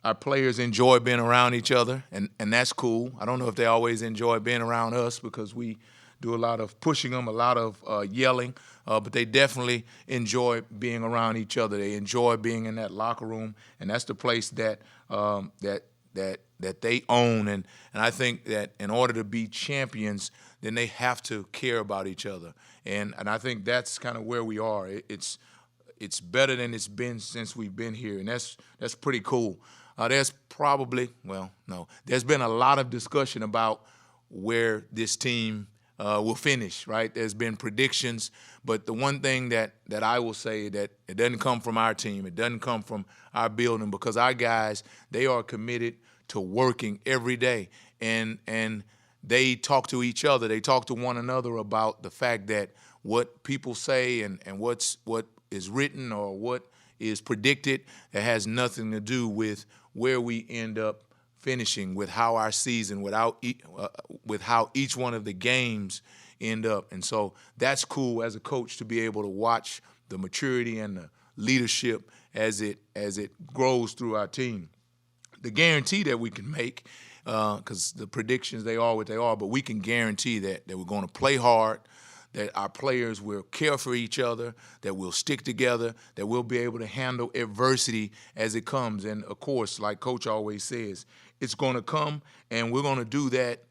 our players enjoy being around each other, and that's cool. I don't know if they always enjoy being around us because we do a lot of pushing them, a lot of yelling, but they definitely enjoy being around each other. They enjoy being in that locker room, and that's the place that that they own. And I think that in order to be champions, then they have to care about each other. And I think that's kind of where we are. It's better than it's been since we've been here, and that's pretty cool. There's been a lot of discussion about where this team will finish, right? There's been predictions, but the one thing that I will say that it doesn't come from our team, it doesn't come from our building, because our guys, they are committed to working every day, and they talk to each other, they talk to one another about the fact that what people say and what is written or what is predicted, that has nothing to do with where we end up finishing, with how our season, with how each one of the games end up. And so that's cool as a coach to be able to watch the maturity and the leadership as it grows through our team. The guarantee that we can make, because the predictions, they are what they are, but we can guarantee that we're going to play hard, that our players will care for each other, that we'll stick together, that we'll be able to handle adversity as it comes. And, of course, like Coach always says, it's going to come, and we're going to do that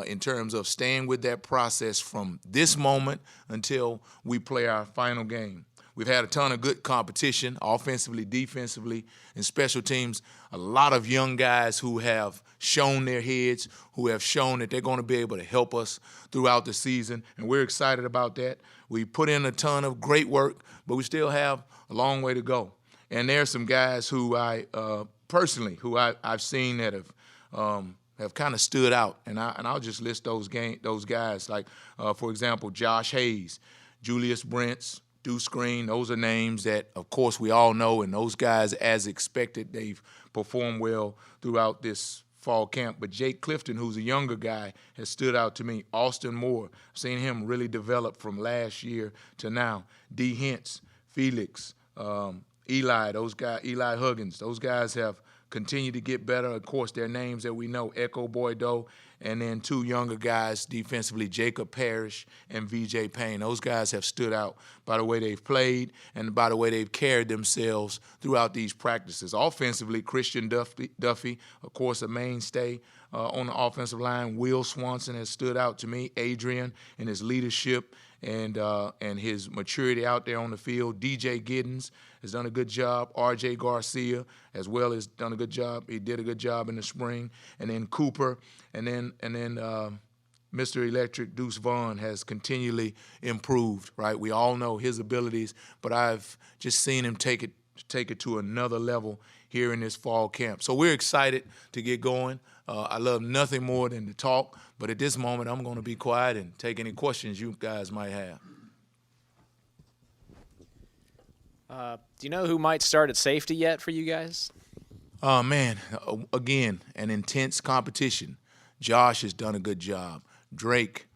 in terms of staying with that process from this moment until we play our final game. We've had a ton of good competition, offensively, defensively, and special teams. A lot of young guys who have shown their heads, who have shown that they're going to be able to help us throughout the season, and we're excited about that. We put in a ton of great work, but we still have a long way to go. And there are some guys who I've seen that have kind of stood out, and I'll just list those guys. Like, for example, Josh Hayes, Julius Prince, Deuce Green. Those are names that, of course, we all know, and those guys, as expected, they've performed well throughout this fall camp. But Jake Clifton, who's a younger guy, has stood out to me. Austin Moore, I've seen him really develop from last year to now. D. Hintz, Felix, Eli Huggins, those guys have continued to get better. Of course, their names that we know, Echo Boydo, and then two younger guys defensively, Jacob Parrish and Vechain. Those guys have stood out by the way they've played and by the way they've carried themselves throughout these practices. Offensively, Christian Duffy, of course, a mainstay on the offensive line. Will Swanson has stood out to me. Adrian and his leadership and his maturity out there on the field. DJ Giddens has done a good job. R.J. Garcia as well has done a good job. He did a good job in the spring. And then Cooper, and then Mr. Electric Deuce Vaughn has continually improved, right? We all know his abilities, but I've just seen him take it to another level here in this fall camp. So we're excited to get going. I love nothing more than to talk, but at this moment I'm going to be quiet and take any questions you guys might have. Do you know who might start at safety yet for you guys? Oh, man, again, an intense competition. Josh has done a good job. Drake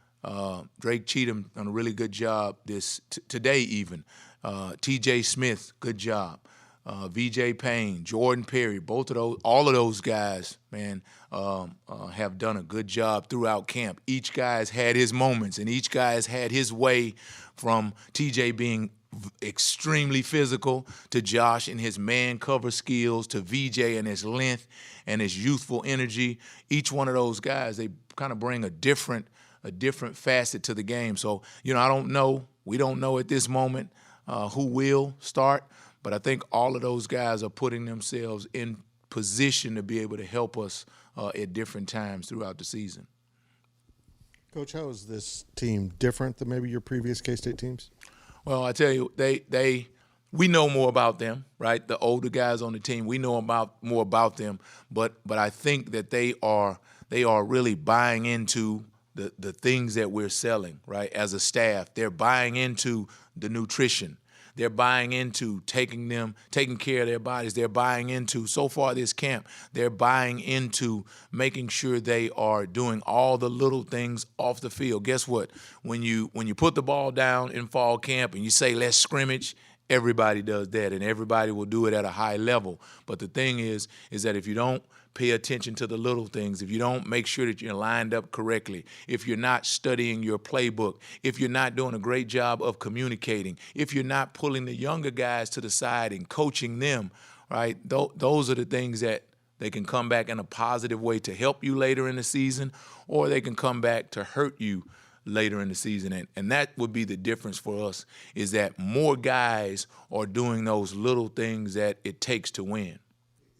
Cheatham done a really good job today even. T.J. Smith, good job. Vechain, Jordan Perry, all of those guys, man, have done a good job throughout camp. Each guy's had his moments, and each guy's had his way, from TJ being extremely physical to Josh and his man cover skills to VJ and his length and his youthful energy. Each one of those guys, they kind of bring a different facet to the game. So, we don't know at this moment who will start, but I think all of those guys are putting themselves in position to be able to help us at different times throughout the season. Coach, how is this team different than maybe your previous K-State teams? Well, I tell you, we know more about them, right? The older guys on the team, we know more about them, but I think that they are really buying into the things that we're selling, right? As a staff, they're buying into the nutrition. They're buying into taking care of their bodies. They're buying into, so far this camp, they're buying into making sure they are doing all the little things off the field. Guess what? When you put the ball down in fall camp and you say, let's scrimmage, everybody does that, and everybody will do it at a high level. But the thing is that if you don't pay attention to the little things, if you don't make sure that you're lined up correctly, if you're not studying your playbook, if you're not doing a great job of communicating, if you're not pulling the younger guys to the side and coaching them, right, those are the things that they can come back in a positive way to help you later in the season, or they can come back to hurt you later in the season. And that would be the difference for us, is that more guys are doing those little things that it takes to win.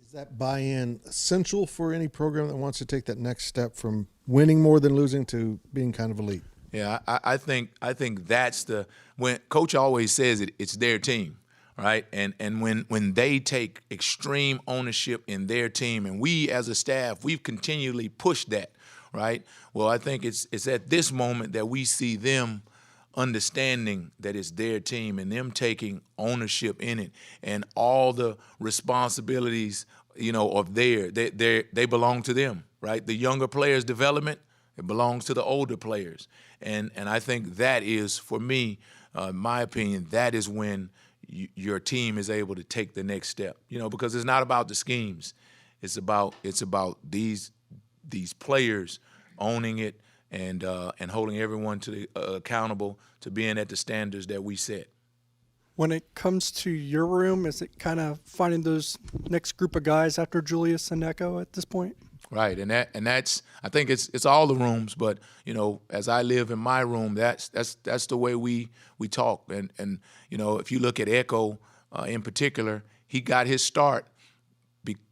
Is that buy-in essential for any program that wants to take that next step from winning more than losing to being kind of elite? Yeah, I think that's when Coach always says it's their team, right? And when they take extreme ownership in their team, and we as a staff, we've continually pushed that, right? Well, I think it's at this moment that we see them understanding that it's their team and them taking ownership in it, and all the responsibilities, of they belong to them, right? The younger players' development, it belongs to the older players. And I think that is, for me, in my opinion, that is when your team is able to take the next step, because it's not about the schemes. It's about these players owning it and holding everyone to accountable to being at the standards that we set. When it comes to your room, is it kind of finding those next group of guys after Julius and Echo at this point? Right, and that's I think it's all the rooms, but as I live in my room, that's the way we talk. And if you look at Echo in particular, he got his start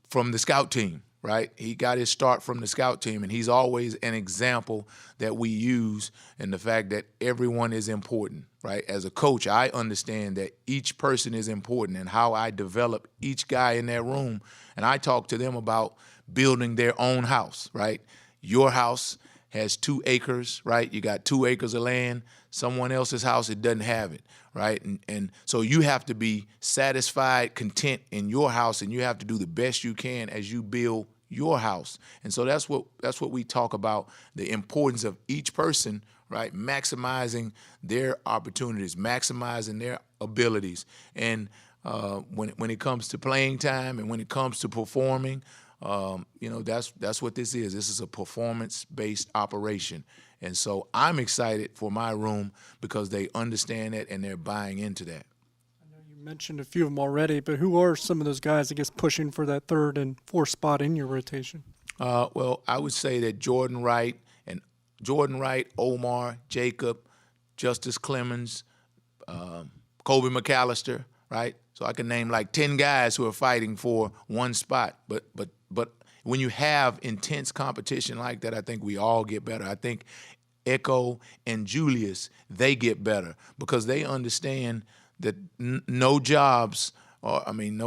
from the scout team. Right, he got his start from the scout team, and he's always an example that we use in the fact that everyone is important. Right, as a coach, I understand that each person is important, and how I develop each guy in that room, and I talk to them about building their own house. Right, your house has 2 acres. Right, you got 2 acres of land. Someone else's house, it doesn't have it. Right, and so you have to be satisfied, content in your house, and you have to do the best you can as you build your house. And so that's what we talk about, the importance of each person, right, maximizing their opportunities, maximizing their abilities. And when it comes to playing time and when it comes to performing, that's what this is. This is a performance-based operation. And so I'm excited for my room because they understand it and they're buying into that. I know you mentioned a few of them already, but who are some of those guys, I guess, pushing for that 3rd and 4th spot in your rotation? Well, I would say that Jordan Wright, Omar, Jacob, Justice Clemens, Kobe McAllister, right? So I can name like 10 guys who are fighting for one spot. But when you have intense competition like that, I think we all get better. I think Echo and Julius, they get better because they understand that no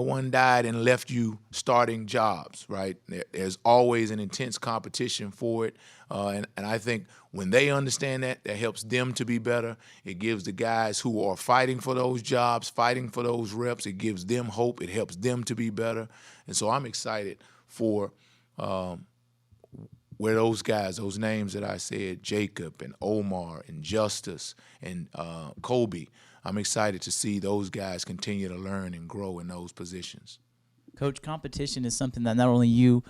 one died and left you starting jobs, right? There's always an intense competition for it. And I think when they understand that helps them to be better. It gives the guys who are fighting for those jobs, fighting for those reps, it gives them hope. It helps them to be better. And so I'm excited for where those guys, those names that I said, Jacob and Omar and Justice and Kobe, I'm excited to see those guys continue to learn and grow in those positions. Coach, competition is something that not only you,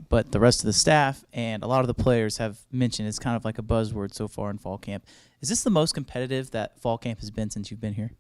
but the rest of the staff and a lot of the players have mentioned. It's kind of like a buzzword so far in fall camp. Is this the most competitive that fall camp has been since you've been here?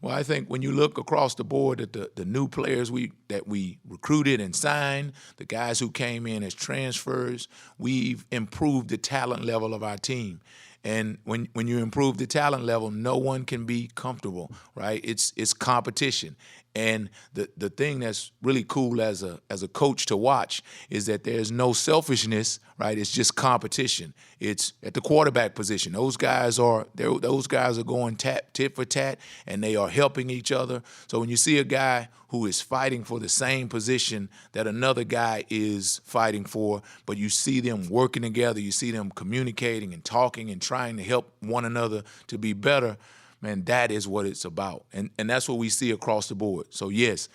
Well, I think when you look across the board at the new players that we recruited and signed, the guys who came in as transfers, we've improved the talent level of our team. And when you improve the talent level, no one can be comfortable, right? It's competition. And the thing that's really cool as a coach to watch is that there's no selfishness, right? It's just competition. It's at the quarterback position. Those guys are going tit for tat, and they are helping each other. So when you see a guy who is fighting for the same position that another guy is fighting for, but you see them working together, you see them communicating and talking and trying to help one another to be better, man, that is what it's about. And that's what we see across the board. So, yes,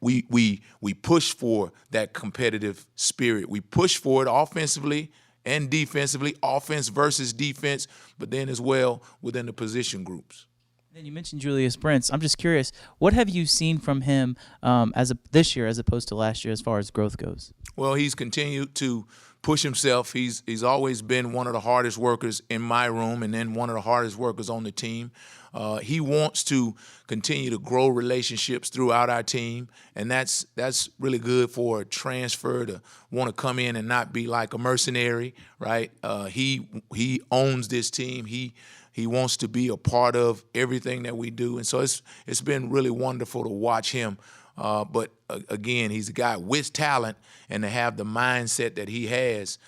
we push for that competitive spirit. We push for it offensively and defensively, offense versus defense, but then as well within the position groups. Then you mentioned Julius Prince. I'm just curious, what have you seen from him this year as opposed to last year as far as growth goes? Well, he's continued to push himself. He's always been one of the hardest workers in my room, and then one of the hardest workers on the team. He wants to continue to grow relationships throughout our team, and that's really good for a transfer to want to come in and not be like a mercenary, right? He owns this team. He wants to be a part of everything that we do, and so it's been really wonderful to watch him. But again, he's a guy with talent, and to have the mindset that he has,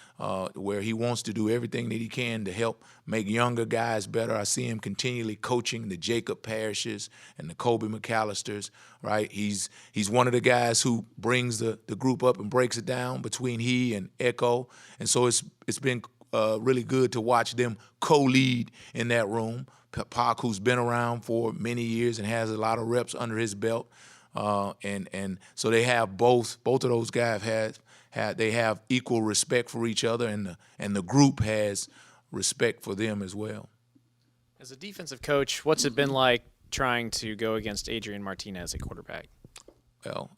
where he wants to do everything that he can to help make younger guys better. I see him continually coaching the Jacob Parishes and the Kobe McAllisters, right? He's one of the guys who brings the group up and breaks it down between he and Echo, and so it's been really good to watch them co-lead in that room. Pac, who's been around for many years and has a lot of reps under his belt. And so they have both of those guys they have equal respect for each other, and the group has respect for them as well. As a defensive coach, what's it been like trying to go against Adrian Martinez at quarterback? Well,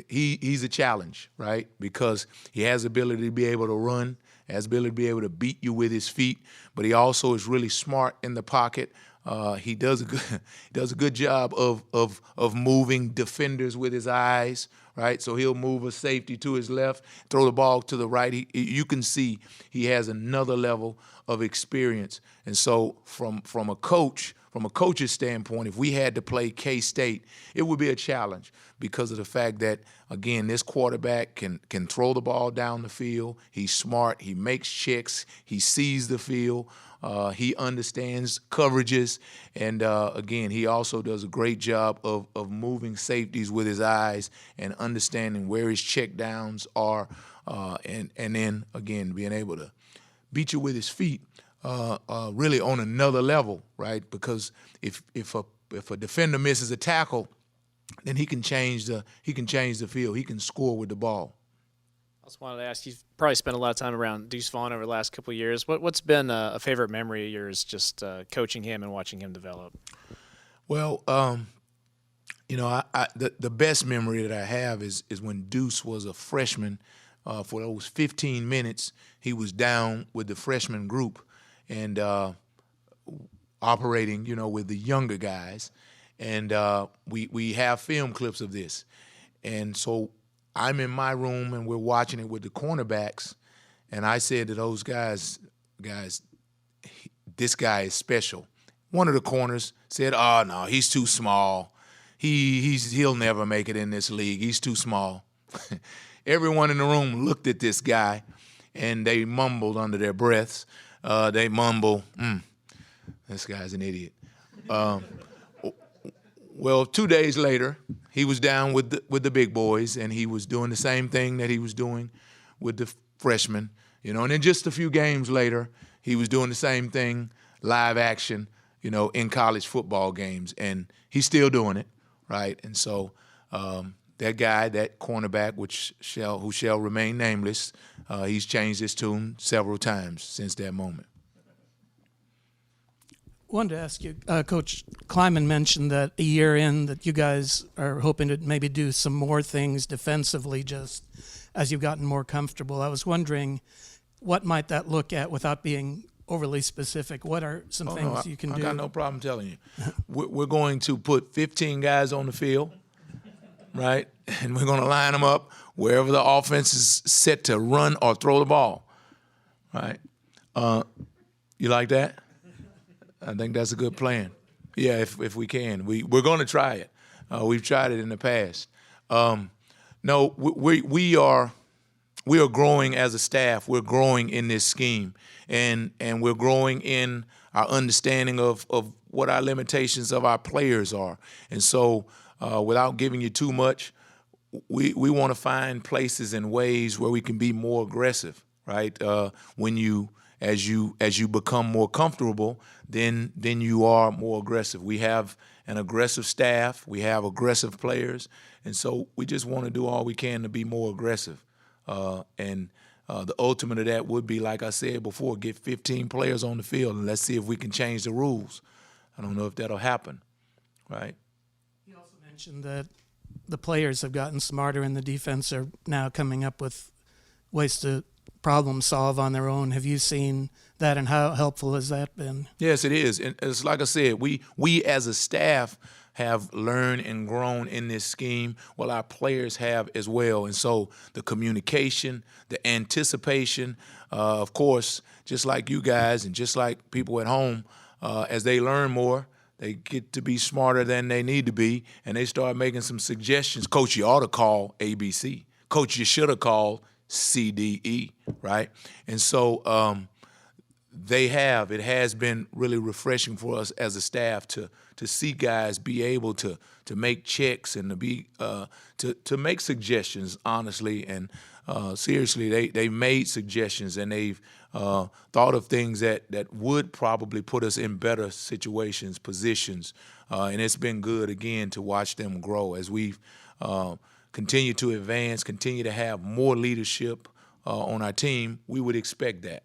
he's a challenge, right? Because he has the ability to be able to run, has the ability to be able to beat you with his feet, but he also is really smart in the pocket. He does a good job of moving defenders with his eyes, right? So he'll move a safety to his left, throw the ball to the right. You can see he has another level of experience. And so from a coach's standpoint, if we had to play K-State, it would be a challenge because of the fact that, again, this quarterback can throw the ball down the field. He's smart. He makes checks. He sees the field. He understands coverages, and again, he also does a great job of moving safeties with his eyes and understanding where his check downs are, and then again being able to beat you with his feet, really on another level, right? Because if a defender misses a tackle, then he can change the field. He can score with the ball. I just wanted to ask, you've probably spent a lot of time around Deuce Vaughn over the last couple of years. What's been a favorite memory of yours just coaching him and watching him develop? Well, the best memory that I have is when Deuce was a freshman. For those 15 minutes, he was down with the freshman group and operating, with the younger guys. And we have film clips of this. And so I'm in my room and we're watching it with the cornerbacks, and I said to those guys, this guy is special. One of the corners said, "Oh no, he's too small. He'll never make it in this league. He's too small." Everyone in the room looked at this guy, and they mumbled under their breaths. They mumble, "This guy's an idiot." Well, 2 days later, he was down with the big boys, and he was doing the same thing that he was doing with the freshmen, And then just a few games later, he was doing the same thing, live action, in college football games, and he's still doing it, right? And so that guy, that cornerback, who shall remain nameless, he's changed his tune several times since that moment. Wanted to ask you, Coach Kleiman mentioned that a year in that you guys are hoping to maybe do some more things defensively just as you've gotten more comfortable. I was wondering, what might that look at without being overly specific? What are some things you can do? I got no problem telling you. We're going to put 15 guys on the field, right? And we're going to line them up wherever the offense is set to run or throw the ball, right? You like that? I think that's a good plan. Yeah, if we can. We're going to try it. We've tried it in the past. No, we are growing as a staff. We're growing in this scheme, and we're growing in our understanding of what our limitations of our players are. And so without giving you too much, we want to find places and ways where we can be more aggressive, right? As you become more comfortable, then you are more aggressive. We have an aggressive staff. We have aggressive players. And so we just want to do all we can to be more aggressive. And the ultimate of that would be, like I said before, get 15 players on the field and let's see if we can change the rules. I don't know if that'll happen, right? You also mentioned that the players have gotten smarter and the defense are now coming up with ways to problem solve on their own. Have you seen that, and how helpful has that been? Yes, it is. And it's like I said, we as a staff have learned and grown in this scheme, while our players have as well. And so the communication, the anticipation, of course, just like you guys and just like people at home, as they learn more, they get to be smarter than they need to be, and they start making some suggestions. Coach, you ought to call ABC. Coach, you should have called CDE, right? And so it has been really refreshing for us as a staff to see guys be able to make checks and to be to make suggestions honestly and seriously. They made suggestions, and they've thought of things that would probably put us in better situations, positions, and it's been good again to watch them grow as we've continue to advance, continue to have more leadership on our team. We would expect that.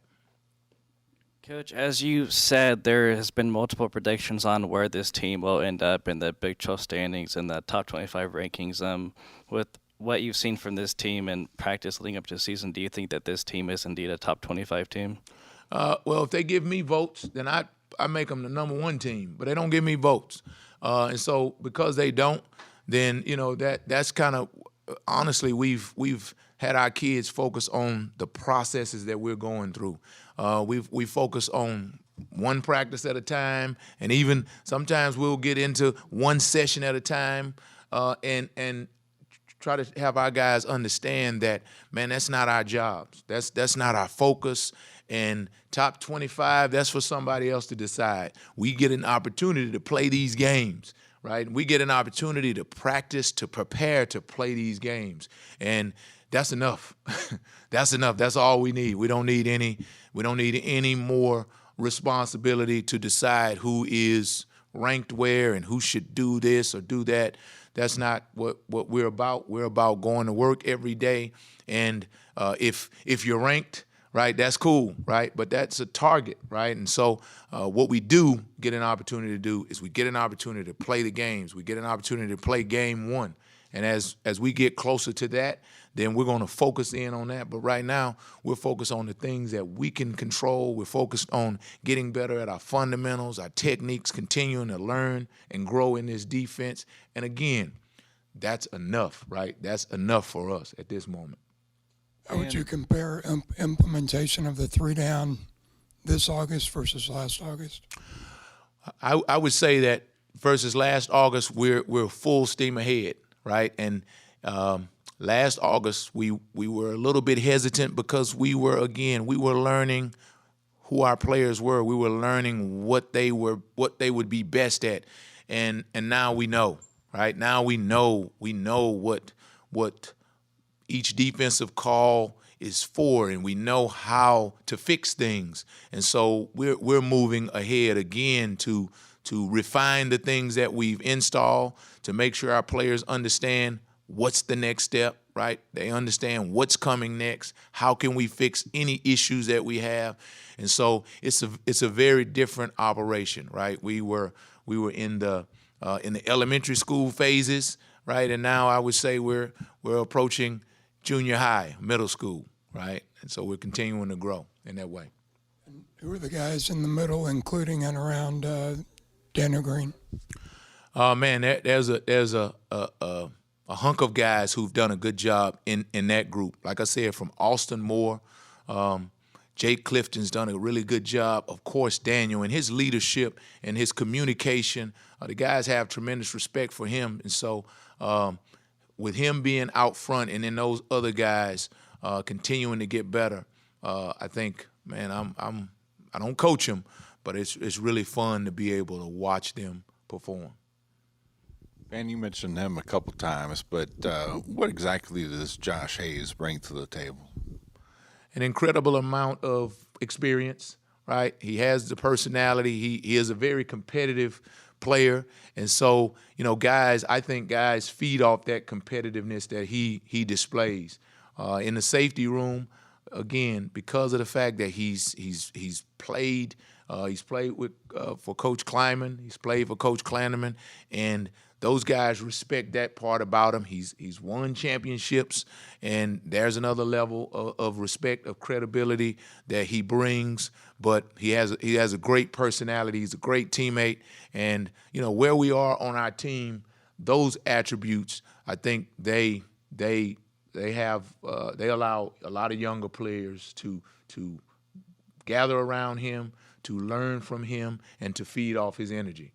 Coach, as you said, there has been multiple predictions on where this team will end up in the Big 12 standings and the top 25 rankings. With what you've seen from this team and practice leading up to the season, do you think that this team is indeed a top 25 team? Well, if they give me votes, then I make them the number one team, but they don't give me votes. And so because they don't, then, that's kind of, honestly, we've had our kids focus on the processes that we're going through. We focus on one practice at a time, and even sometimes we'll get into one session at a time, and try to have our guys understand that, man, that's not our jobs. That's not our focus. And top 25, that's for somebody else to decide. We get an opportunity to play these games, right? We get an opportunity to practice, to prepare to play these games. And that's enough. That's enough. That's all we need. We don't need any more responsibility to decide who is ranked where and who should do this or do that. That's not what we're about. We're about going to work every day. And if you're ranked, right, that's cool, right? But that's a target, right? And so what we do get an opportunity to do is we get an opportunity to play the games. We get an opportunity to play game one. And as we get closer to that, then we're going to focus in on that. But right now, we're focused on the things that we can control. We're focused on getting better at our fundamentals, our techniques, continuing to learn and grow in this defense. And again, that's enough, right? That's enough for us at this moment. How would you compare implementation of the 3-down this August versus last August? I would say that versus last August, we're full steam ahead, right? And last August, we were a little bit hesitant because we were learning who our players were. We were learning what they would be best at, and now we know, right? Now we know what each defensive call is for, and we know how to fix things. And so we're moving ahead again to refine the things that we've installed, to make sure our players understand what's the next step, right? They understand what's coming next. How can we fix any issues that we have? And so it's a very different operation, right? We were in the elementary school phases, right? And now I would say we're approaching junior high, middle school, right? And so we're continuing to grow in that way. And who are the guys in the middle, including and around Daniel Green? Man, there's a hunk of guys who've done a good job in that group. Like I said, from Austin Moore, Jake Clifton's done a really good job. Of course, Daniel and his leadership and his communication, the guys have tremendous respect for him. And so with him being out front and then those other guys continuing to get better, I think, man, I don't coach them, but it's really fun to be able to watch them perform. Ben, you mentioned him a couple times, but what exactly does Josh Hayes bring to the table? An incredible amount of experience, right? He has the personality. He is a very competitive player. And so, I think guys feed off that competitiveness that he displays. In the safety room, again, because of the fact that he's played with for Coach Kleiman, he's played for Coach Klanderman, and those guys respect that part about him. He's won championships, and there's another level of respect, of credibility that he brings. But he has a great personality. He's a great teammate, and where we are on our team, those attributes, I think they allow a lot of younger players to gather around him, to learn from him, and to feed off his energy.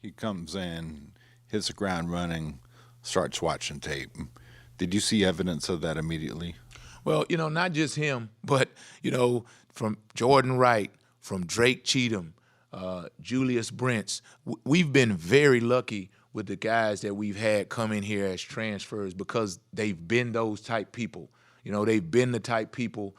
He comes in, hits the ground running, starts watching tape. Did you see evidence of that immediately? Well, not just him, but, from Jordan Wright, from Drake Cheatham, Julius Prince. We've been very lucky with the guys that we've had come in here as transfers because they've been those type people. They've been the type people.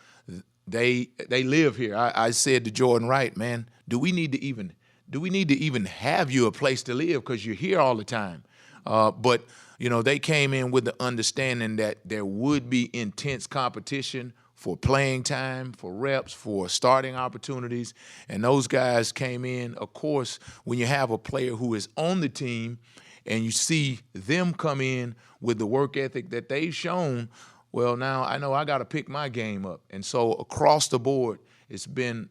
They live here. I said to Jordan Wright, man, do we need to even have you a place to live because you're here all the time? But they came in with the understanding that there would be intense competition for playing time, for reps, for starting opportunities. And those guys came in, of course, when you have a player who is on the team and you see them come in with the work ethic that they've shown, well, now I know I got to pick my game up. And so across the board, it's been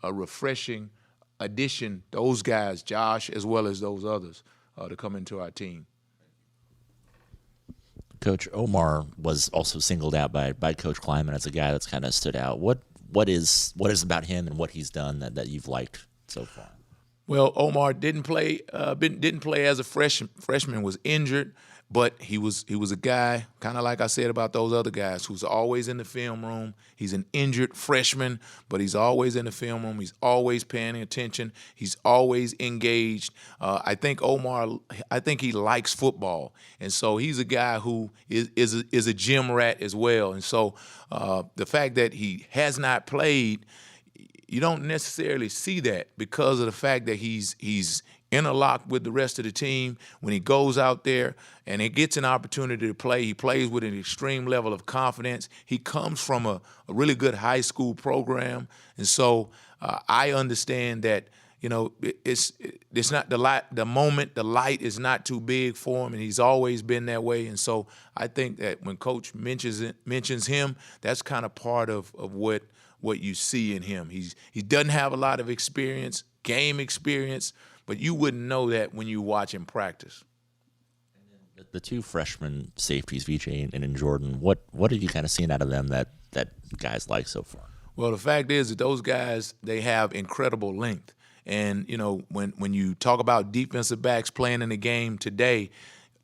a refreshing addition, those guys, Josh, as well as those others, to come into our team. Coach Omar was also singled out by Coach Kleiman as a guy that's kind of stood out. What is about him and what he's done that you've liked so far? Well, Omar didn't play as a freshman, was injured, but he was a guy, kind of like I said about those other guys, who's always in the film room. He's an injured freshman, but he's always in the film room. He's always paying attention. He's always engaged. I think he likes football, and so he's a guy who is a gym rat as well. And so the fact that he has not played, you don't necessarily see that because of the fact that he's interlocked with the rest of the team. When he goes out there and he gets an opportunity to play, he plays with an extreme level of confidence. He comes from a really good high school program, and so I understand that it's not the light. The light is not too big for him, and he's always been that way. And so I think that when Coach mentions him, that's kind of part of what you see in him. He doesn't have a lot of game experience, but you wouldn't know that when you watch him practice. The two freshman safeties, Vechain and Jordan, what have you kind of seen out of them that guys like so far? Well, the fact is that those guys, they have incredible length. And, when you talk about defensive backs playing in the game today,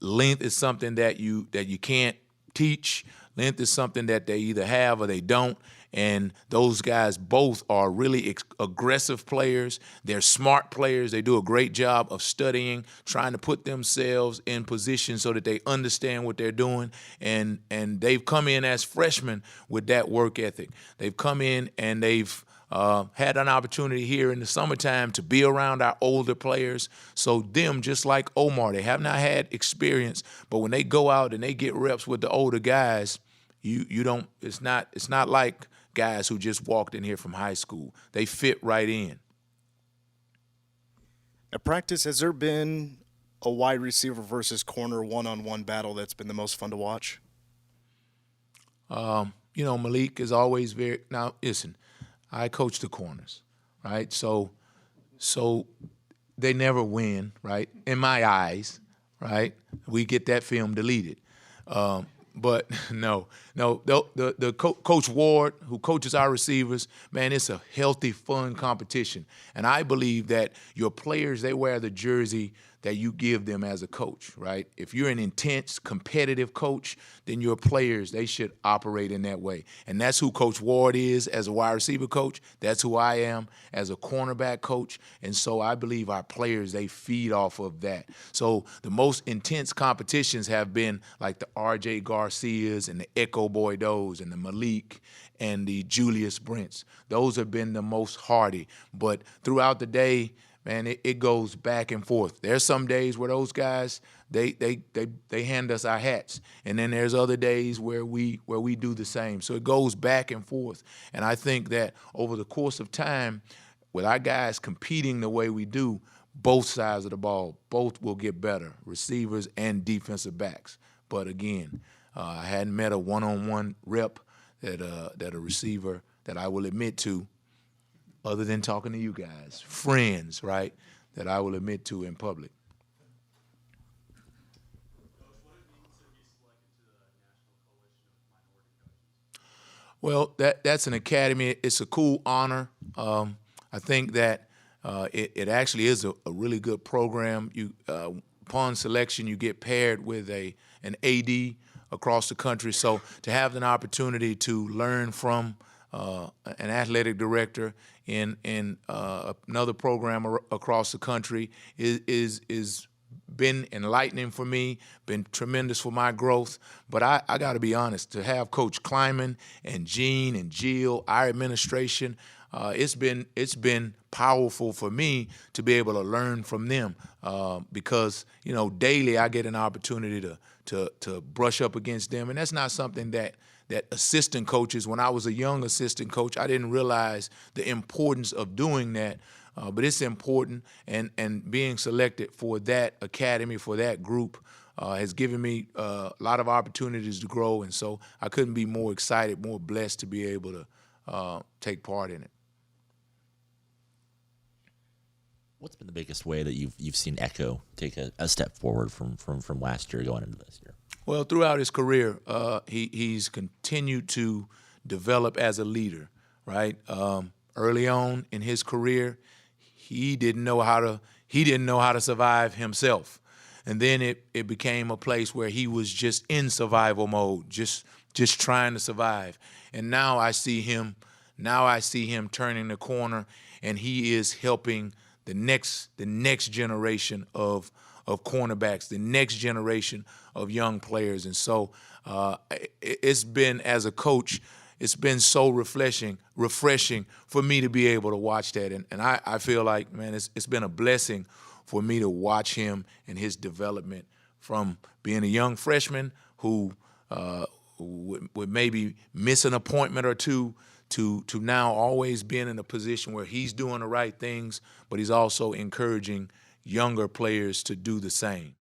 length is something that you can't teach. Length is something that they either have or they don't. And those guys both are really aggressive players. They're smart players. They do a great job of studying, trying to put themselves in position so that they understand what they're doing. And they've come in as freshmen with that work ethic. They've come in and they've had an opportunity here in the summertime to be around our older players. So them, just like Omar, they have not had experience, but when they go out and they get reps with the older guys, you don't. It's not like guys who just walked in here from high school. They fit right in. At practice, has there been a wide receiver versus corner one-on-one battle that's been the most fun to watch? Malik is always very – now, listen, I coach the corners, right? So they never win, right? In my eyes, right? We get that film deleted. But no, Coach Ward, who coaches our receivers, man, it's a healthy, fun competition. And I believe that your players, they wear the jersey that you give them as a coach, right? If you're an intense, competitive coach, then your players, they should operate in that way. And that's who Coach Ward is as a wide receiver coach. That's who I am as a cornerback coach. And so I believe our players, they feed off of that. So the most intense competitions have been like the R.J. Garcias and the Echo Boydos and the Malik and the Julius Prince. Those have been the most hardy. But throughout the day, man, it goes back and forth. There's some days where those guys they hand us our hats, and then there's other days where we do the same. So it goes back and forth. And I think that over the course of time, with our guys competing the way we do, both sides of the ball, both will get better, receivers and defensive backs. But again, I hadn't met a one-on-one rep that a receiver that I will admit to, other than talking to you guys, friends, right, that I will admit to in public. Well, that's an academy. It's a cool honor. I think that it actually is a really good program. Upon selection, you get paired with an AD across the country. So to have an opportunity to learn from an athletic director in another program across the country is been enlightening for me, been tremendous for my growth. But I got to be honest, to have Coach Kleiman and Gene and Jill, our administration, it's been powerful for me to be able to learn from them because daily I get an opportunity to brush up against them, and that's not something that assistant coaches. When I was a young assistant coach, I didn't realize the importance of doing that. But it's important, and being selected for that academy, for that group, has given me a lot of opportunities to grow, and so I couldn't be more excited, more blessed to be able to take part in it. What's been the biggest way that you've seen Echo take a step forward from last year going into this year? Well, throughout his career, he's continued to develop as a leader, right? Early on in his career, he didn't know how to survive himself. And then it became a place where he was just in survival mode, just trying to survive. And now I see him turning the corner, and he is helping the next generation of cornerbacks, the next generation of young players. And so it's been, as a coach, it's been so refreshing for me to be able to watch that. And I feel like, man, it's been a blessing for me to watch him and his development from being a young freshman who would maybe miss an appointment or two to now always being in a position where he's doing the right things, but he's also encouraging younger players to do the same.